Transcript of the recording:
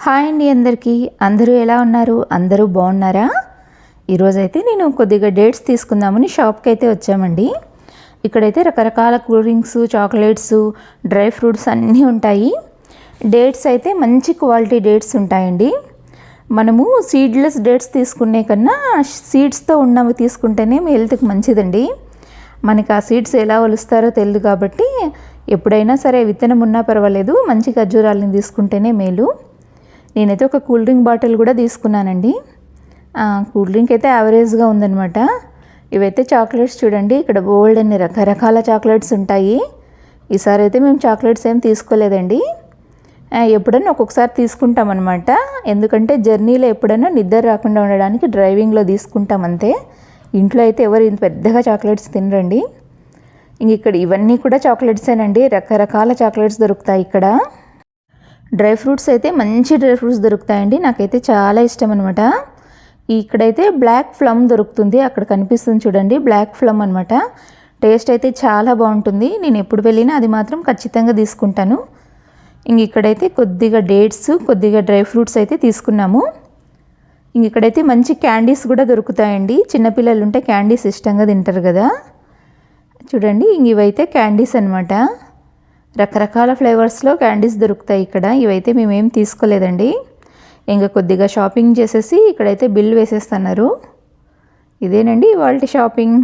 Hi అండి అందరికీ. అందరూ ఎలా ఉన్నారు? అందరూ బాగున్నారా? ఈరోజైతే నేను కొద్దిగా డేట్స్ తీసుకుందామని షాప్కి అయితే వచ్చామండి. ఇక్కడైతే రకరకాల cool drinks, chocolates, dry fruits అన్నీ ఉంటాయి. డేట్స్ అయితే మంచి క్వాలిటీ డేట్స్ ఉంటాయండి. మనము సీడ్లెస్ డేట్స్ తీసుకునే కన్నా సీడ్స్తో ఉన్నవి తీసుకుంటేనే హెల్త్కి మంచిదండి. మనకి ఆ సీడ్స్ ఎలా ఒలుస్తారో తెలియదు కాబట్టి ఎప్పుడైనా సరే విత్తనం ఉన్నా పర్వాలేదు, మంచి ఖర్జూరాలను తీసుకుంటేనే మేలు. నేనైతే ఒక కూల్ డ్రింక్ బాటిల్ కూడా తీసుకున్నానండి. కూల్ డ్రింక్ అయితే యావరేజ్గా ఉందన్నమాట. ఇవైతే చాక్లెట్స్ చూడండి, ఇక్కడ బోల్డ్ అన్ని రకరకాల చాక్లెట్స్ ఉంటాయి. ఈసారి అయితే మేము చాక్లెట్స్ ఏం తీసుకోలేదండి. ఎప్పుడన్నా ఒక్కొక్కసారి తీసుకుంటామన్నమాట. ఎందుకంటే జర్నీలో ఎప్పుడైనా నిద్ర రాకుండా ఉండడానికి డ్రైవింగ్లో తీసుకుంటాం అంతే. ఇంట్లో అయితే ఎవరు ఇంత పెద్దగా చాక్లెట్స్ తినరండి. ఇంక ఇక్కడ ఇవన్నీ కూడా చాక్లెట్సేనండి. రకరకాల చాక్లెట్స్ దొరుకుతాయి ఇక్కడ. డ్రై ఫ్రూట్స్ అయితే మంచి డ్రై ఫ్రూట్స్ దొరుకుతాయండి. నాకైతే చాలా ఇష్టం అనమాట. ఇక్కడైతే బ్లాక్ ప్లమ్ దొరుకుతుంది. అక్కడ కనిపిస్తుంది చూడండి, బ్లాక్ ప్లమ్ అనమాట. టేస్ట్ అయితే చాలా బాగుంటుంది. నేను ఎప్పుడు వెళ్ళినా అది మాత్రం ఖచ్చితంగా తీసుకుంటాను. ఇంక ఇక్కడైతే కొద్దిగా డేట్స్, కొద్దిగా డ్రై ఫ్రూట్స్ అయితే తీసుకున్నాము. ఇంక ఇక్కడైతే మంచి క్యాండీస్ కూడా దొరుకుతాయండి. చిన్నపిల్లలు ఉంటే క్యాండీస్ ఇష్టంగా తింటారు కదా. చూడండి, ఇంక ఇవైతే క్యాండీస్ అనమాట. రకరకాల ఫ్లేవర్స్లో క్యాండీస్ దొరుకుతాయి ఇక్కడ. ఇవైతే మేమేం తీసుకోలేదండి. ఇంకా కొద్దిగా షాపింగ్ చేసేసి ఇక్కడైతే బిల్ వేసేస్తున్నారు. ఇదేనండి ఇవాల్టి షాపింగ్.